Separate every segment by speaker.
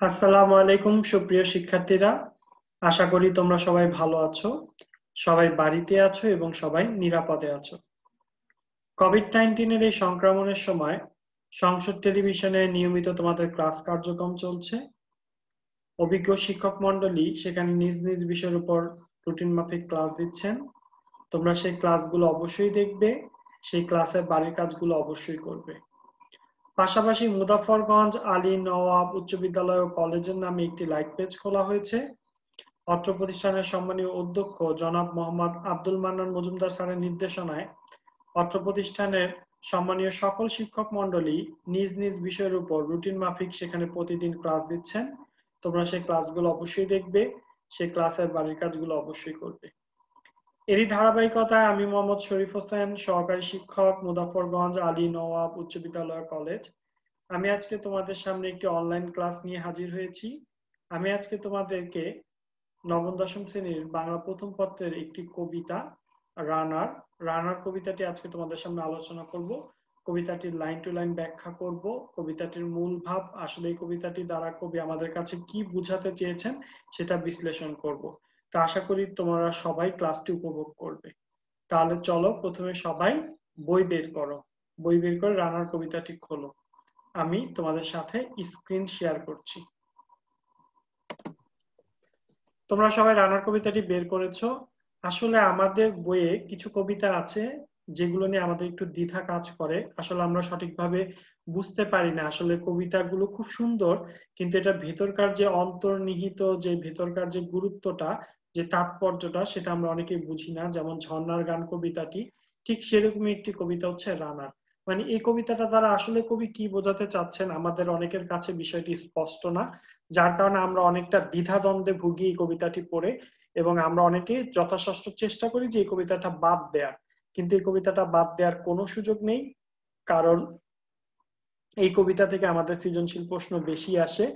Speaker 1: আসসালামু আলাইকুম সুপ্রিয় শিক্ষার্থীরা, আশা করি তোমরা সবাই ভালো আছো, সবাই বাড়িতে আছো এবং সবাই নিরাপদে আছো। কোভিড-19 এই সংক্রমণের সময় সংসদ টেলিভিশনে নিয়মিত তোমাদের ক্লাস কার্যক্রম চলছে। অভিজ্ঞ শিক্ষক মণ্ডলী সেখানে নিজ নিজ বিষয়ের উপর রুটিন মাফিক ক্লাস দিচ্ছেন। তোমরা সেই ক্লাসগুলো অবশ্যই দেখবে, সেই ক্লাসের বাড়ির কাজগুলো অবশ্যই করবে। পাশাপাশি মুজাফফরগঞ্জ আলী নওয়াব উচ্চ বিদ্যালয় ও কলেজের নামে একটি লাইক পেজ খোলা হয়েছে। অত্র প্রতিষ্ঠানের সম্মানীয় অধ্যক্ষ জনাব মোহাম্মদ আব্দুল মান্নান মজুমদার স্যারের নির্দেশনায় অত্র প্রতিষ্ঠানের সম্মানীয় সকল শিক্ষক মণ্ডলী নিজ নিজ বিষয়ের উপর রুটিন মাফিক সেখানে প্রতিদিন ক্লাস দিচ্ছেন। তোমরা সেই ক্লাসগুলো অবশ্যই দেখবে, সেই ক্লাসের বাড়ির কাজগুলো অবশ্যই করবে। এরই ধারাবাহিকতায় আমি মোহাম্মদ শরীফ হোসেন, সহকারী শিক্ষক, মুজাফফরগঞ্জ আলী নওয়াব উচ্চ বিদ্যালয় কলেজ। আমি আজকে তোমাদের সামনে একটি অনলাইন ক্লাস নিয়ে হাজির হয়েছি। আমি আজকে তোমাদেরকে নবম দশম শ্রেণীর বাংলা প্রথম পত্রের একটি কবিতা রানার রানার কবিতাটি আজকে তোমাদের সামনে আলোচনা করব। কবিতাটির লাইন টু লাইন ব্যাখ্যা করব, কবিতাটির মূল ভাব, আসলে এই কবিতাটি দ্বারা কবি আমাদের কাছে কি বুঝাতে চেয়েছেন সেটা বিশ্লেষণ করব। তা আশা করি তোমরা সবাই ক্লাসটি উপভোগ করবে। তাহলে চলো প্রথমে সবাই বই বের করো, বই বের করে রানার কবিতাটি খোলো। আমি তোমাদের সাথে স্ক্রিন শেয়ার করছি। তোমরা সবাই রানার কবিতাটি বের করেছো। আসলে আমাদের বইয়ে কিছু কবিতা আছে যেগুলো নিয়ে আমাদের একটু দ্বিধা কাজ করে, আসলে আমরা সঠিকভাবে বুঝতে পারি না। আসলে কবিতাগুলো খুব সুন্দর, কিন্তু এটা ভেতরকার যে অন্তর্নিহিত যে ভেতরকার যে গুরুত্বটা, যে তাৎপর্যটা, সেটা আমরা অনেকেই বুঝি না। যেমন ঝর্ণার গান কবিতাটি ঠিক সেরকমই একটি কবিতা হচ্ছে রানার। মানে এই কবিতাটা দ্বারা আসলে কবি কি বোঝাতে চাচ্ছেন আমাদের অনেকের কাছে বিষয়টি স্পষ্ট না, যার কারণে আমরা অনেকটা দ্বিধাদ্বন্দ্বে ভুগি এই কবিতাটি পড়ে, এবং আমরা অনেকেই যথাসাধ্য চেষ্টা করি যে এই কবিতাটা বাদ দেয়ার, কিন্তু এই কবিতাটা বাদ দেওয়ার কোনো সুযোগ নেই। কারণ এই কবিতা থেকে আমাদের সৃজনশীল প্রশ্ন বেশি আসে,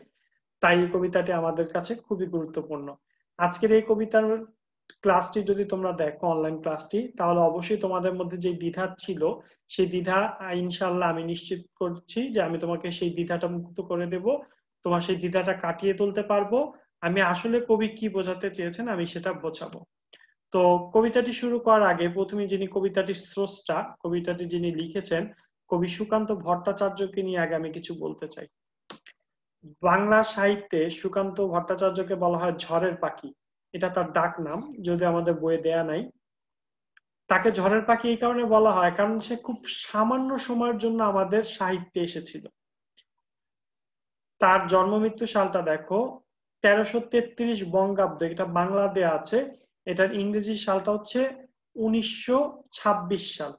Speaker 1: তাই এই কবিতাটি আমাদের কাছে খুবই গুরুত্বপূর্ণ। আজকের এই কবিতার ক্লাসটি যদি তোমরা দেখো, অনলাইন ক্লাসটি, তাহলে অবশ্যই তোমাদের মধ্যে যে দ্বিধা ছিল সেই দ্বিধা ইনশাল্লাহ আমি নিশ্চিত করছি যে আমি তোমাকে সেই দ্বিধাটা মুক্ত করে দেব, তোমার সেই দ্বিধাটা কাটিয়ে তুলতে পারবো। আমি আসলে কবি কি বোঝাতে চেয়েছেন আমি সেটা বোঝাবো। তো কবিতাটি শুরু করার আগে প্রথমে যিনি কবিতাটির স্রষ্টা, কবিতাটি যিনি লিখেছেন, কবি সুকান্ত ভট্টাচার্যকে নিয়ে আগে আমি কিছু বলতে চাই। বাংলা সাহিত্যে সুকান্ত ভট্টাচার্যকে বলা হয় ঝড়ের পাখি, এটা তার ডাক নাম, যদি আমাদের বইয়ে দেয়া নাই। তাকে ঝড়ের পাখি এই কারণে বলা হয় কারণ সে খুব সামান্য সময়ের জন্য আমাদের সাহিত্যে এসেছিল। তার জন্ম মৃত্যু সালটা দেখো, 1333 বঙ্গাব্দ, এটা বাংলা দেয়া আছে, এটার ইংরেজি সালটা হচ্ছে 1926 সাল।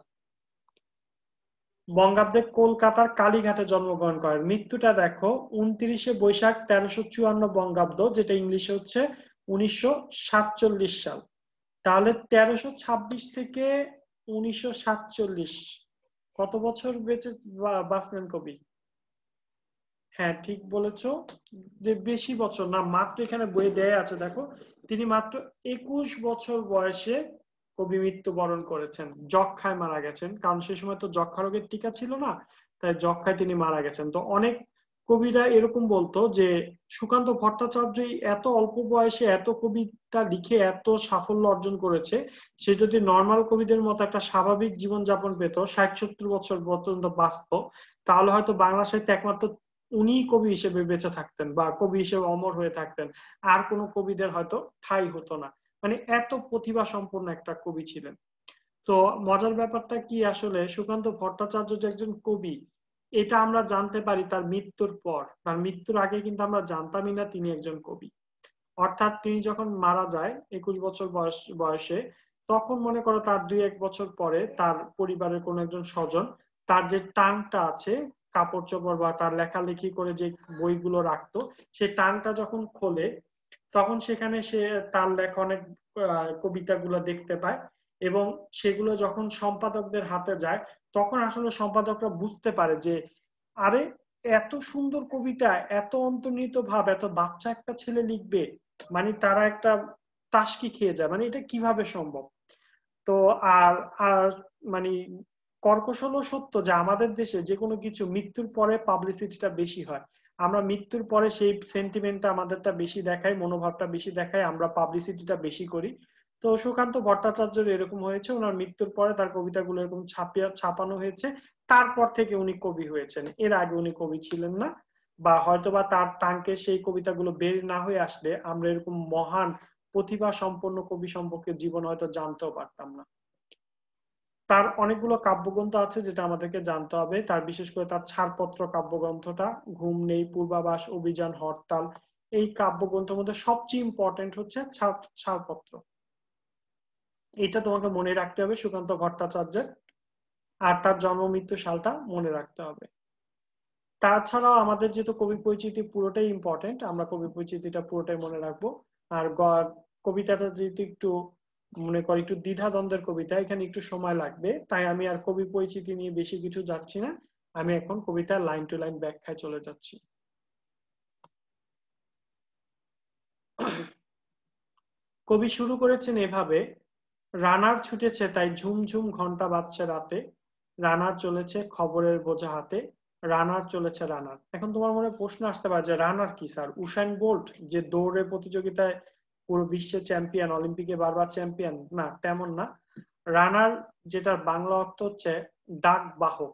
Speaker 1: বঙ্গাব্দে কলকাতার কালীঘাটে জন্মগ্রহণ করেন। মৃত্যুটা দেখো 29শে বৈশাখ 1354 বঙ্গাব্দ, যেটা ইংলিশে হচ্ছে 1947 সাল। তাহলে 1326 থেকে 1947, কত বছর বেঁচে বাঁচলেন কবি? হ্যাঁ, ঠিক বলেছো, যে বেশি বছর না, মাত্র এখানে বইয়ে দেয়া আছে দেখো, তিনি মাত্র 21 বছর বয়সে কবি মৃত্যুবরণ করেছেন। যক্ষায় মারা গেছেন, কারণ সেই সময় তো যক্ষা রোগের টিকা ছিল না, তাই যক্ষায় তিনি মারা গেছেন। তো অনেক কবিরা এরকম বলতো যে সুকান্ত ভট্টাচার্য এত অল্প বয়সে এত কবিতা লিখে এত সাফল্য অর্জন করেছে, সে যদি নর্মাল কবিদের মতো একটা স্বাভাবিক জীবনযাপন পেত, 60-70 বছর পর্যন্ত বাঁচত, তাহলে হয়তো বাংলা সাহিত্যে একমাত্র উনি কবি হিসেবে বেঁচে থাকতেন বা কবি হিসেবে অমর হয়ে থাকতেন, আর কোনো কবিদের হয়তো ঠাঁই হতো না। মানে এত প্রতিভা সম্পন্ন একটা কবি ছিলেন। তো মজার ব্যাপারটা কি, আসলে সুকান্ত ভট্টাচার্য যে একজন কবি এটা আমরা জানতে পারি তার মৃত্যুর পর। তার মৃত্যুর আগে কিন্তু আমরা জানতামই না তিনি একজন কবি। অর্থাৎ তিনি যখন মারা যায় 21 বছর বয়সে, তখন মনে করো তার 2-1 বছর পরে তার পরিবারের কোন একজন স্বজন তার যে টাংটা আছে, কাপড় চোপড় বা তার লেখালেখি করে যে বইগুলো রাখতো, সেই টাংটা যখন খোলে, তখন সেখানে সে তার লেখা অনেক কবিতাগুলো দেখতে পায়, এবং সেগুলো যখন সম্পাদকদের হাতে যায়, তখন আসলে সম্পাদকরা বুঝতে পারে যে আরে, এত সুন্দর কবিতা, এত অন্তর্নিহিত ভাব এত বাচ্চা একটা ছেলে লিখবে, মানে তারা একটা টাসকি খেয়ে যায়, মানে এটা কিভাবে সম্ভব। তো আর আর মানে কর্কশ হলো সত্য যে আমাদের দেশে যে কোনো কিছু মৃত্যুর পরে পাবলিসিটিটা বেশি হয়। আমরা মৃত্যুর পরে সেই সেন্টিমেন্টটা আমাদেরটা বেশি দেখাই, মনোভাবটা বেশি দেখাই, আমরা পাবলিসিটিটা বেশি করি। তো সুকান্ত ভট্টাচার্যের এরকম হয়েছে, ওনার মৃত্যুর পরে তার কবিতাগুলো এরকম ছাপানো হয়েছে, তারপর থেকে উনি কবি হয়েছেন, এর আগে উনি কবি ছিলেন না। বা হয়তোবা তার টাঙ্কে সেই কবিতাগুলো বের না হয়ে আসলে আমরা এরকম মহান প্রতিভা সম্পন্ন কবি সম্পর্কে জীবন হয়তো জানতেও পারতাম না। তার অনেকগুলো কাব্যগ্রন্থ আছে যেটা আমাদেরকে জানতে হবে, তার বিশেষ করে তার ছাড়পত্র কাব্যগ্রন্থটা, ঘুম নেই, পূর্বাভাস, অভিযান, হরতাল, এই কাব্যগ্রন্থের মধ্যে সবচেয়ে ইম্পর্টেন্ট হচ্ছে ছাড়পত্র। এটা তোমাকে মনে রাখতে হবে সুকান্ত ভট্টাচার্যের, আর তার জন্ম মৃত্যু সালটা মনে রাখতে হবে। তাছাড়াও আমাদের যেহেতু কবি পরিচিতি পুরোটাই ইম্পর্টেন্ট, আমরা কবি পরিচিতিটা পুরোটাই মনে রাখবো। আর কবিতাটা যেহেতু একটু মনে করি একটু দ্বিধাদ্বন্দ্বের কবিতা, এখানে একটু সময় লাগবে, তাই আমি আর কবি পরিচিতি নিয়ে বেশি কিছু যাচ্ছি না, আমি এখন কবিতার লাইন টু লাইন ব্যাখ্যায় চলে যাচ্ছি। কবি শুরু করেছেন এভাবে: রানার ছুটেছে তাই ঝুমঝুম ঘন্টা বাজছে রাতে, রানার চলেছে খবরের বোঝা হাতে, রানার চলেছে রানার। এখন তোমার মনে প্রশ্ন আসতে পারে যে রানার কি স্যার? উসাইন বোল্ট যে দৌড়ের প্রতিযোগিতায় পুরো বিশ্বের চ্যাম্পিয়ন, অলিম্পিকে বারবার চ্যাম্পিয়ন? না, তেমন না। রানার যেটার বাংলা অর্থ হচ্ছে ডাক বাহক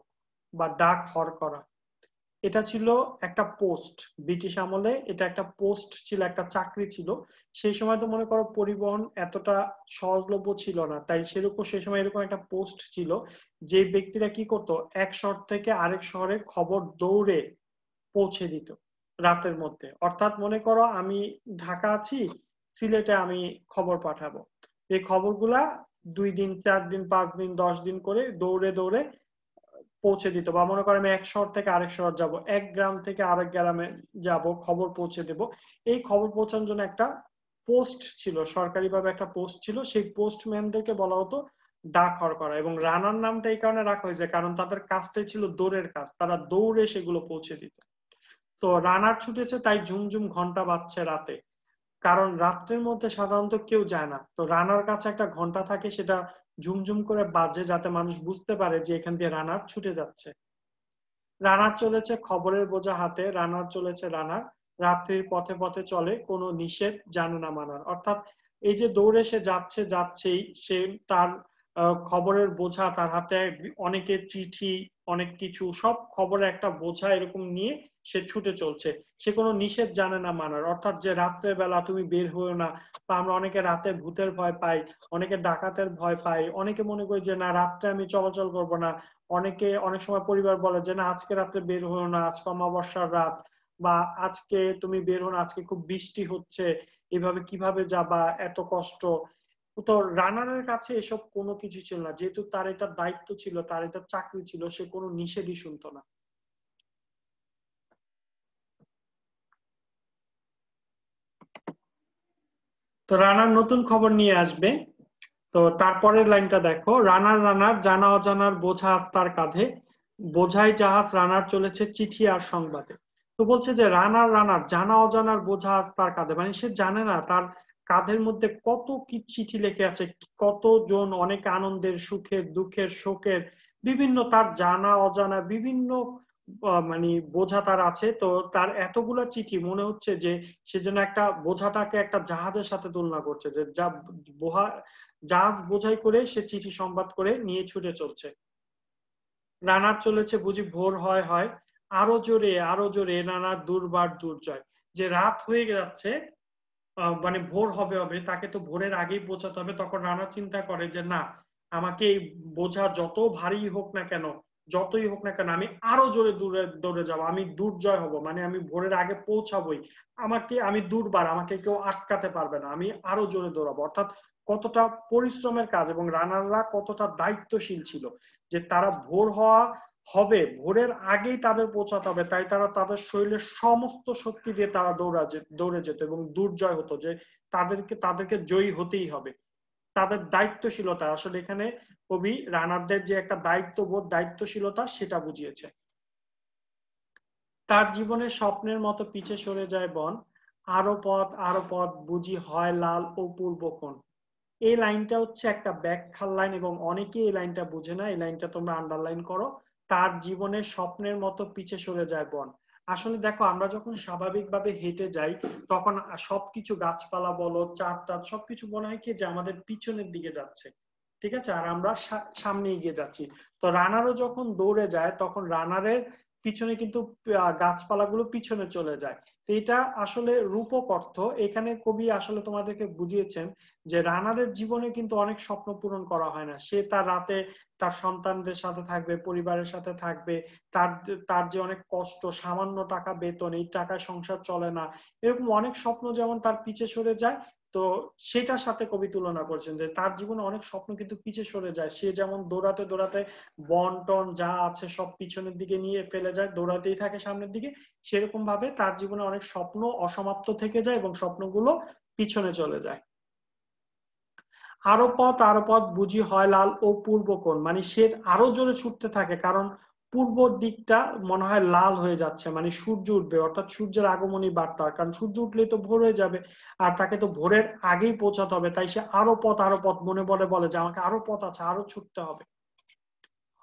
Speaker 1: বা ডাক হর করা। এটা ছিল একটা পোস্ট, ব্রিটিশ আমলে এটা একটা পোস্ট ছিল, একটা চাকরি ছিল। সেই সময় তো মনে করো পরিবহন এতটা সহজলভ্য ছিল না, তাই সেরকম সেই সময় এরকম একটা পোস্ট ছিল, যে ব্যক্তিরা কি করতো এক শহর থেকে আরেক শহরে খবর দৌড়ে পৌঁছে দিত রাতের মধ্যে। অর্থাৎ মনে করো আমি ঢাকা আছি, সিলেটে আমি খবর পাঠাবো, এই খবরগুলা 2 দিন 4 দিন 5 দিন 10 দিন করে দৌড়ে দৌড়ে পৌঁছে দিত। বা মনে করো আমি এক শহর থেকে আরেক শহর যাব, এক গ্রাম থেকে আরেক গ্রামে যাব, খবর পৌঁছে দেব। এই খবর পৌঁছানোর জন্য একটা পোস্ট ছিল, সরকারিভাবে একটা পোস্ট ছিল, সেই পোস্টম্যানদেরকে বলা হতো ডাকঘর করা। এবং রানার নামটা এই কারণে রাখা হয়েছে কারণ তাদের কাজটাই ছিল দৌড়ের কাজ, তারা দৌড়ে সেগুলো পৌঁছে দিত। তো রানার ছুটেছে তাই ঝুমঝুম ঘন্টা বাজছে রাতে, কারণ রাত্রের মধ্যে সাধারণত কেউ যায় না, তো রানার কাছে একটা ঘন্টা থাকে, সেটা ঝুমঝুম করে বাজে যাতে মানুষ বুঝতে পারে যে এখান দিয়ে রানার ছুটে যাচ্ছে। রানার চলেছে খবরের বোঝা হাতে, রানার চলেছে রানার, রাত্রির পথে পথে চলে, কোনো নিষেধ জানে না মানার। অর্থাৎ এই যে দৌড়ে সে যাচ্ছে যাচ্ছেই, সে তার খবরের বোঝা তার হাতে, অনেকের চিঠি, অনেক কিছু, সব খবরের একটা বোঝা এরকম নিয়ে সে ছুটে চলছে, সে কোনো নিষেধ জানে না মানার। অর্থাৎ যে রাত্রে বেলা তুমি বের হইও না, বা আমরা অনেকে রাতে ভূতের ভয় পাই, অনেকে ডাকাতের ভয় পাই, অনেকে মনে করি যে না রাত্রে আমি চলাচল করব না, অনেকে অনেক সময় পরিবার বলে যে না আজকে রাত্রে বের হও না, আজকে অমাবস্যার রাত, বা আজকে তুমি বের হও না, আজকে খুব বৃষ্টি হচ্ছে, এভাবে কিভাবে যাবা, এত কষ্ট। তো রানারের কাছে এসব কোনো কিছু ছিল না, যেহেতু তার এটা দায়িত্ব ছিল, তার এটা চাকরি ছিল, সে কোনো নিষেধই শুনতো না। তো রানার নতুন খবর নিয়ে আসবে। তো তারপরের লাইনটা দেখো: রানার রানার জানা অজানার বোঝা আজ তার কাঁধে, বোঝাই জাহাজ রানার চলেছে চিঠি আর সংবাদে। তো বলছে যে রানার রানার জানা অজানার বোঝা আজ তার কাঁধে, মানে সে জানে না তার কাঁধের মধ্যে কত কি চিঠি লেখে আছে, কতজন, অনেক আনন্দের, সুখের, দুঃখের, শোকের, বিভিন্ন তার জানা অজানা বিভিন্ন মানে বোঝা তার আছে। তো তার এতগুলা চিঠি মনে হচ্ছে যে সে যেন একটা বোঝাটাকে একটা জাহাজের সাথে তুলনা করছে, যে যা জাহাজ বোঝাই করে সে চিঠি সংবাদ করে নিয়ে ছুটে চলছে। রানার চলেছে বুঝি ভোর হয় হয়, আরো জোরে নানা দুর্বার দুর্জয়। যে রাত হয়ে যাচ্ছে, মানে ভোর হবে হবে, তাকে তো ভোরের আগেই পৌঁছাতে হবে। তখন রানা চিন্তা করে যে না, আমাকে এই বোঝা যত ভারী হোক না কেন, যতই হোক না কেন, আমি আরো জোরে দূরে দৌড়ে যাবো, আমি দুর্জয় হব, মানে আমি ভোরের আগে পৌঁছাবই, আমাকে আমি দুর্বার, আমাকে কেউ আটকাতে পারবে না, আমি আরো জোরে দৌড়াবো। অর্থাৎ কতটা পরিশ্রমের কাজ, এবং রানাররা কতটা দায়িত্বশীল ছিল, যে তারা ভোর হওয়া হবে, ভোরের আগেই তাদের পৌঁছাতে হবে, তাই তারা তাদের শরীরের সমস্ত শক্তি দিয়ে তারা দৌড়ে যেত এবং দুর্জয় হতো, যে তাদেরকে জয়ী হতেই হবে। তাদের দায়িত্বশীলতা, আসলে এখানে কবি রানারদের যে একটা দায়িত্ববোধ, দায়িত্বশীলতা, সেটা বুঝিয়েছে। তার জীবনের স্বপ্নের মতো পিছে সরে যায় বন, আরো পথ বুঝি হয় লাল অপূর্ব কোণ। এই লাইনটা হচ্ছে একটা ব্যাখ্যার লাইন, এবং অনেকে এই লাইনটা বুঝে না, এই লাইনটা তোমরা আন্ডারলাইন করো। তার জীবনের স্বপ্নের মতো পিছে সরে যায় বন। আসলে দেখো, আমরা যখন স্বাভাবিকভাবে হেঁটে যাই তখন সবকিছু গাছপালা বলো, চারটার সবকিছু মনে হয় কি যে আমাদের পিছনের দিকে যাচ্ছে, ঠিক আছে, আর আমরা সামনে এগিয়ে যাচ্ছি। তো রানারও যখন দৌড়ে যায় তখন রানারের পিছনে কিন্তু গাছপালাগুলো পিছনে চলে যায়। তো এটা আসলে রূপক অর্থ। এখানে কবি আসলে তোমাদেরকে বুঝিয়েছেন যে রানারের জীবনে কিন্তু অনেক স্বপ্ন পূরণ করা হয় না। সে তার রাতে তার সন্তানদের সাথে থাকবে, পরিবারের সাথে থাকবে, তার তার যে অনেক কষ্ট, সামান্য টাকা বেতন, এই টাকায় সংসার চলে না, এরকম অনেক স্বপ্ন যেমন তার পিছে সরে যায়। তো সেটার সাথে কবি তুলনা করছেন যে তার জীবনে অনেক স্বপ্ন কিন্তু পিছে সরে যায়। সে যেমন দৌড়াতে দৌড়াতে বন টন যা আছে সব পিছনের দিকে নিয়ে ফেলে যায়, দৌড়াতেই থাকে সামনের দিকে, সেরকম ভাবে তার জীবনে অনেক স্বপ্ন অসমাপ্ত থেকে যায় এবং স্বপ্নগুলো পিছনে চলে যায়। আরো পথ বুঝি হয় লাল ও পূর্ব কোণ, মানে সে আরো জোরে ছুটতে থাকে কারণ পূর্ব দিকটা মনে হয় লাল হয়ে যাচ্ছে, মানে সূর্য উঠবে, অর্থাৎ সূর্যের আগমনী বার্তা, কারণ সূর্য উঠলেই তো ভোর হয়ে যাবে, আর তাকে তো ভোরের আগেই পৌঁছাতে হবে, তাই সে আরো পথ মনে বলে বলে যে আমাকে আরো পথ আছে, আরো ছুটতে হবে।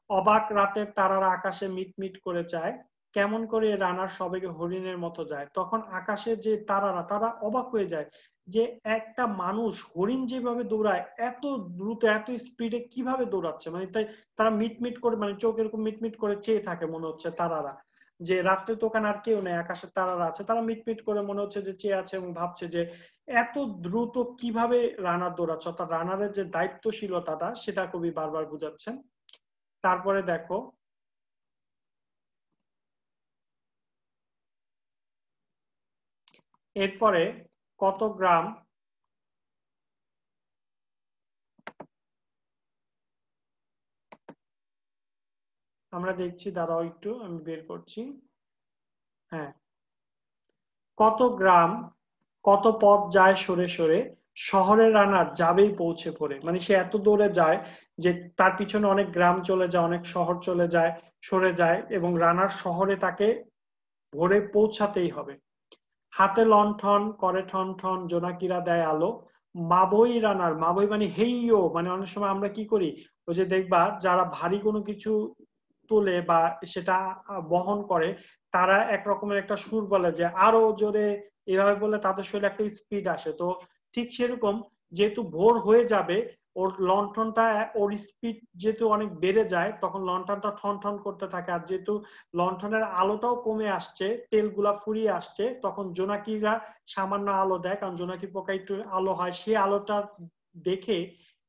Speaker 1: অবাক রাতের তারারা আকাশে মিটমিট করে যায়, কেমন করে রানার সবেগে হরিণের মতো যায়। তখন আকাশে যে তারারা, তারা অবাক হয়ে যায় যে একটা মানুষ হরিণ যেভাবে দৌড়ায় এত দ্রুত এত স্পিডে কিভাবে দৌড়াচ্ছে, মানে তাই তারা মিটমিট করে, মানে চোখ এরকম মিটমিট করে চেয়ে থাকে মনে হচ্ছে তারারা, যে রাত্রে তো ওখানে আর কেউ নেই, আকাশের তারারা আছে, তারা মিটমিট করে মনে হচ্ছে যে চেয়ে আছে এবং ভাবছে যে এত দ্রুত কিভাবে রানার দৌড়াচ্ছে, অর্থাৎ রানারের যে দায়িত্বশীলতাটা সেটা কবি বারবার বুঝাচ্ছেন। তারপরে দেখো, এরপরে কত গ্রাম, আমরা দেখছি, দাঁড়াও একটু আমি বের করছি। হ্যাঁ, কত গ্রাম, কত পথ যায় সরে সরে, শহরের রানার যাবেই পৌঁছে পড়ে, মানে সে এত দূরে যায় যে তার পিছনে অনেক গ্রাম চলে যায়, অনেক শহর চলে যায়, সরে যায়, এবং রানার শহরে তাকে ভোরে পৌঁছাতেই হবে। হাতে লণ্ঠন করে ঠন ঠন, জোনাকিরা দেয় আলো, মাবই রানার, মাবই মানে হেইয়ো, মানে অনেক সময় আমরা কি করি, ওই যে দেখবা যারা ভারী কোনো কিছু তোলে বা সেটা বহন করে, তারা এক রকমের একটা সুর বলে যে আরো জোরে, এভাবে বলে তাদের শরীরে একটা স্পিড আসে। তো ঠিক সেরকম, যেহেতু ভোর হয়ে যাবে, ওর লণ্ঠনটা, ওর স্পিড যেহেতু অনেক বেড়ে যায়, তখন লণ্ঠনটা ঠন ঠন করতে থাকে, আর যেহেতু লণ্ঠনের আলোটাও কমে আসছে, তেলগুলা ফুরিয়ে আসছে, তখন জোনাকিরা সামান্য আলো দেয়, কারণ জোনাকি পোকা একটু আলো হয়, সেই আলোটা দেখে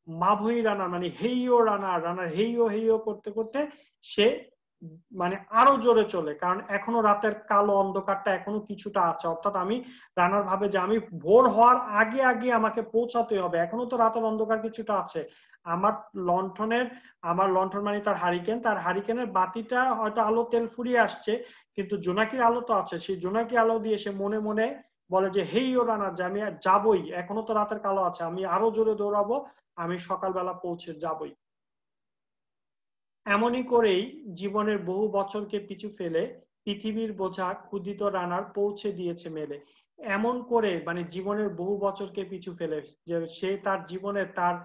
Speaker 1: মাভই রানার, মানে হেইও রানার, রানার হেইও হেইও করতে করতে সে মানে আরো জোরে চলে, কারণ এখনো রাতের কালো অন্ধকারটা এখনো কিছুটা আছে, অর্থাৎ আমি, রানার ভাবে যে আমি ভোর হওয়ার আগে আগে আমাকে পৌঁছাতে হবে, এখনো তো রাতের অন্ধকার কিছুটা আছে। আমার লণ্ঠনের, আমার লণ্ঠন মানে তার হারিকেন, তার হারিকেনের বাতিটা হয়তো আলো তেল ফুরিয়ে আসছে, কিন্তু জোনাকির আলো তো আছে, সেই জোনাকি আলো দিয়ে সে মনে মনে বলে যে হেই ও রানা, যে আমি যাবই, এখনো তো রাতের কালো আছে, আমি আরো জোরে দৌড়াবো, আমি সকালবেলা পৌঁছে যাবই। এমনই করেই জীবনের বহু বছরকে পিছু ফেলে পৃথিবীর বোঝা ক্ষুধিত রানার পৌঁছে দিয়েছে মেলে। এমন করে মানে জীবনের বহু বছরকে পিছু ফেলে, যে সে তার জীবনের তার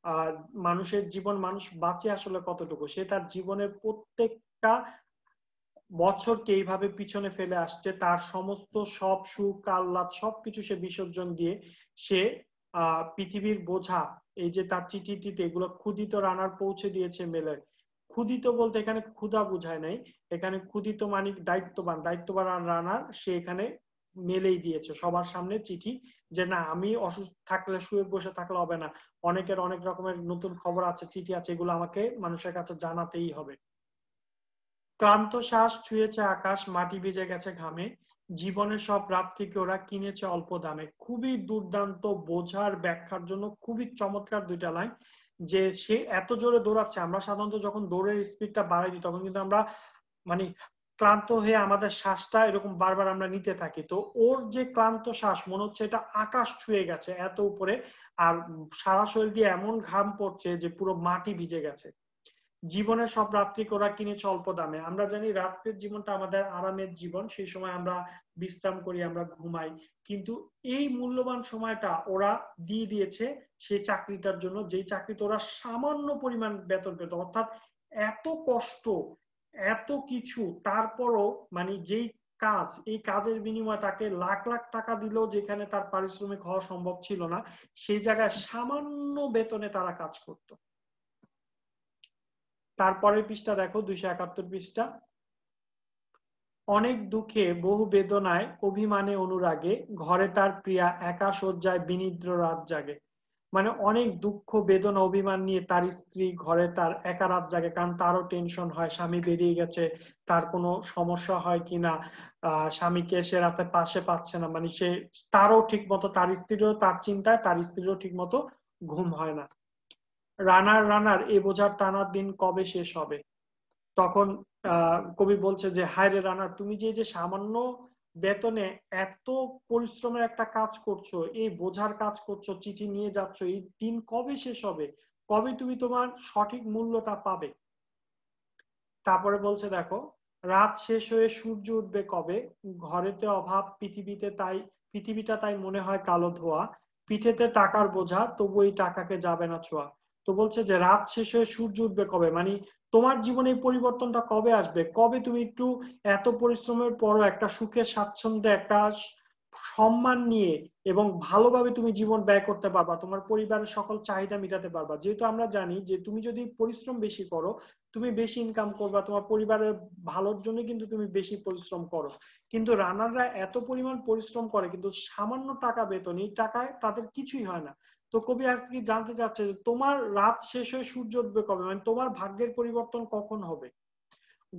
Speaker 1: আহ মানুষের জীবন, মানুষ বাঁচে আসলে কতটুকু, সে তার জীবনের প্রত্যেকটা বছরকে এইভাবে পিছনে ফেলে আসছে, তার সমস্ত সব সুখ আহ্লাদ সবকিছু সে বিসর্জন দিয়ে সে পৃথিবীর বোঝা, এই যে তার চিঠিটিতে এগুলো ক্ষুদিত রানার পৌঁছে দিয়েছে মেলে। ক্ষুদিত বলতে এখানে ক্ষুধা বুঝায় নাই, এখানে ক্ষুদিত মানে দায়িত্ববান, দায়িত্ববান রানার সে এখানে মেলেই দিয়েছে সবার সামনে চিঠি, যে না আমি অসুস্থ থাকলে, শুয়ে বসে থাকলে হবে না, অনেকের অনেক রকমের নতুন খবর আছে, চিঠি আছে, এগুলো আমাকে মানুষের কাছে জানাতেই হবে। ক্লান্ত শ্বাস ছুঁয়েছে আকাশ, মাটি ভিজে গেছে ঘামে, জীবনের সব রাত্রিকে ওরা কিনেছে অল্প দামে। খুবই দুর্দান্ত, বোঝার ব্যাখ্যার জন্য খুবই চমৎকার দুইটা লাইন, যে সে এত জোরে দৌড়াচ্ছে, আমরা সাধারণত যখন দৌড়ের স্পিডটা বাড়াই দিই তখন কিন্তু আমরা মানে ক্লান্ত হয়ে আমাদের শ্বাসটা এরকম বারবার আমরা নিতে থাকি, তো ওর যে ক্লান্ত শ্বাস মনে হচ্ছে এটা আকাশ ছুঁয়ে গেছে এত উপরে, আর সারা শরীর দিয়ে এমন ঘাম পড়ছে যে পুরো মাটি ভিজে গেছে। জীবনের সব রাত্রি ওরা কিনেছে অল্প দামে। আমরা জানি রাত্রের জীবনটা আমাদের আরামের জীবন, সেই সময় আমরা বিশ্রাম করি, আমরা ঘুমাই, কিন্তু এই মূল্যবান সময়টা ওরা দিয়ে দিয়েছে সেই চাকরিটার জন্য, যেই চাকরিতে ওরা সামান্য পরিমাণ বেতন পেত, অর্থাৎ এত কষ্ট, এত কিছু, তারপরও মানে যেই কাজ, এই কাজের বিনিময়ে তাকে লাখ লাখ টাকা দিলেও যেখানে তার পারিশ্রমিক হওয়া সম্ভব ছিল না, সেই জায়গায় সামান্য বেতনে তারা কাজ করত। তারপরের পৃষ্ঠা দেখো, 271 পৃষ্ঠা। অনেক দুঃখে, বহু বেদনায়, অভিমানে, অনুরাগে, ঘরে তার প্রিয়া একা শয্যায় বিনিদ্র রাত জাগে। মানে অনেক দুঃখ, বেদনা, অভিমান নিয়ে তার স্ত্রী ঘরে তার একা রাত জাগে, কারণ তারও টেনশন হয় স্বামী বেরিয়ে গেছে, তার কোনো সমস্যা হয় কিনা, স্বামীকে সে রাতে পাশে পাচ্ছে না, মানে সে, তারও ঠিক মতো, তার স্ত্রীরও তার চিন্তায়, তার স্ত্রীরও ঠিক মতো ঘুম হয় না। রানার রানার এ বোঝার টানার দিন কবে শেষ হবে। তখন কবি বলছে যে, হায় রে রানার, তুমি যে যে সামান্য বেতনে এত পরিশ্রমের একটা কাজ করছো, এই বোঝার কাজ করছো, চিঠি নিয়ে যাচ্ছ, এই দিন কবে শেষ হবে, কবে তুমি তোমার সঠিক মূল্যটা পাবে। তারপরে বলছে দেখো, রাত শেষ হয়ে সূর্য উঠবে কবে, ঘরেতে অভাব, পৃথিবীটা তাই মনে হয় কালো ধোয়া, পিঠেতে টাকার বোঝা, তবু এই টাকাকে যাবে না ছোঁয়া। তো বলছে যে রাত শেষ হয়ে সূর্য উঠবে কবে, মানে তোমার জীবনে এই পরিবর্তনটা কবে আসবে, কবে তুমি একটু এত পরিশ্রমের পরও একটা সুখে স্বাচ্ছন্দ্যে, একটা সম্মান নিয়ে এবং ভালোভাবে তুমি জীবন ব্যয় করতে পারবা, তোমার পরিবারের সকল চাহিদা মেটাতে পারবা। যেহেতু আমরা জানি যে তুমি যদি পরিশ্রম বেশি করো, তুমি বেশি ইনকাম করবা, তোমার পরিবারের ভালোর জন্য কিন্তু তুমি বেশি পরিশ্রম করো। কিন্তু রানাররা এত পরিমাণ পরিশ্রম করে কিন্তু সামান্য টাকা বেতন, এই টাকায় তাদের কিছুই হয় না। তো কবি আর কি জানতে চাচ্ছে যে তোমার রাত শেষ হয়ে সূর্য উঠবে কবে, মানে তোমার ভাগ্যের পরিবর্তন কখন হবে।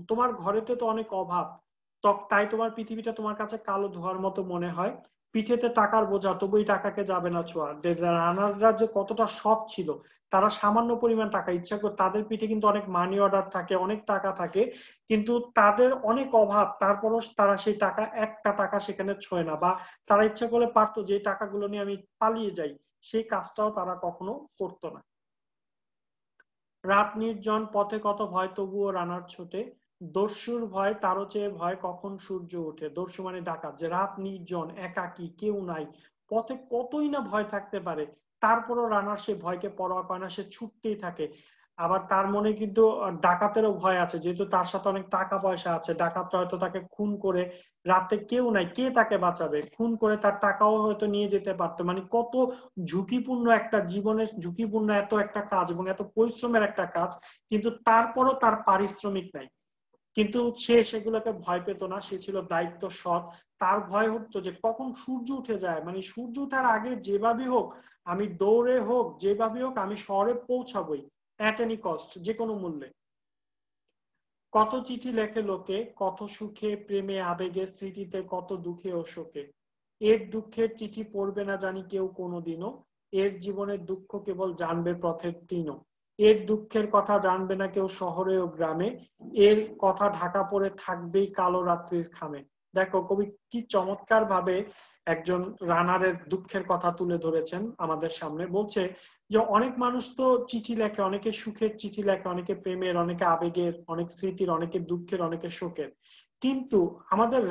Speaker 1: তোমার ঘরেতে তো অনেক অভাব, তাই তোমার পৃথিবীটা তোমার কাছে কালো ধোঁয়ার মতো মনে হয়, পিঠেতে টাকার বোঝা, তবু এই টাকাকে যাবে না ছোঁয়া। রানাররা যে কতটা সৎ ছিল, তারা সামান্য পরিমাণ টাকা ইচ্ছা করে, তাদের পিঠে কিন্তু অনেক মানি অর্ডার থাকে, অনেক টাকা থাকে, কিন্তু তাদের অনেক অভাব, তারপরও তারা সেই টাকা, একটা টাকা সেখানে ছোঁয় না, বা তারা ইচ্ছা করলে পারতো যে টাকাগুলো নিয়ে আমি পালিয়ে যাই, সেই কাজটাও তারা কখনো করতো না। রাত নির্জন, পথে কত ভয়, তবুও রানার ছোটে, দস্যুর ভয়, তারও চেয়ে ভয়, কখন সূর্য ওঠে। দস্যু মানে ডাকাত, যে রাত নির্জন, একাকী, কেউ নাই, পথে কতই না ভয় থাকতে পারে, তারপরও রানার সে ভয়কে পরোয়া করে না, সে ছুটতেই থাকে। আবার তার মনে কিন্তু ডাকাতেরও ভয় আছে, যেহেতু তার সাথে অনেক টাকা পয়সা আছে, ডাকাতরা হয়তো তাকে খুন করে, রাতে কেউ নাই, কে তাকে বাঁচাবে, খুন করে তার টাকাও হয়তো নিয়ে যেতে পারতো। মানে কত ঝুঁকিপূর্ণ একটা জীবনের, ঝুঁকিপূর্ণ এত একটা কাজ এবং এত পরিশ্রমের একটা কাজ, কিন্তু তারপরও তার পারিশ্রমিক নাই। কিন্তু সে সেগুলোকে ভয় পেত না, সে ছিল দায়িত্ব সৎ। তার ভয় হতো যে কখন সূর্য উঠে যায়, মানে সূর্য উঠার আগে যেভাবে হোক, আমি দৌড়ে হোক, যেভাবে হোক, আমি শহরে পৌঁছাবই, এট এনি কস্ট, যে কোনো মূল্যে। কত চিঠি লেখে লোকে, কত সুখে, প্রেমে, আবেগে, স্মৃতিতে, কত দুঃখে ও শোকে, এর দুঃখের চিঠি পড়বে না জানি কেউ কোনোদিনও, এর জীবনের দুঃখ কেবল জানবে পথের তৃণ, এর দুঃখের কথা জানবে না কেউ শহরে ও গ্রামে, এর কথা ঢাকা পড়ে থাকবেই কালো রাত্রির খামে। দেখো কবি কি চমৎকার ভাবে একজন রানারের দুঃখের কথা তুলে ধরেছেন আমাদের সামনে। বলছে যে অনেক মানুষ তো চিঠি লেখে, অনেকে সুখের চিঠি লেখে, অনেকে প্রেমের, অনেকে আবেগের, অনেক স্মৃতির, অনেকে দুঃখের, অনেকে শোকের, কিন্তু আমাদের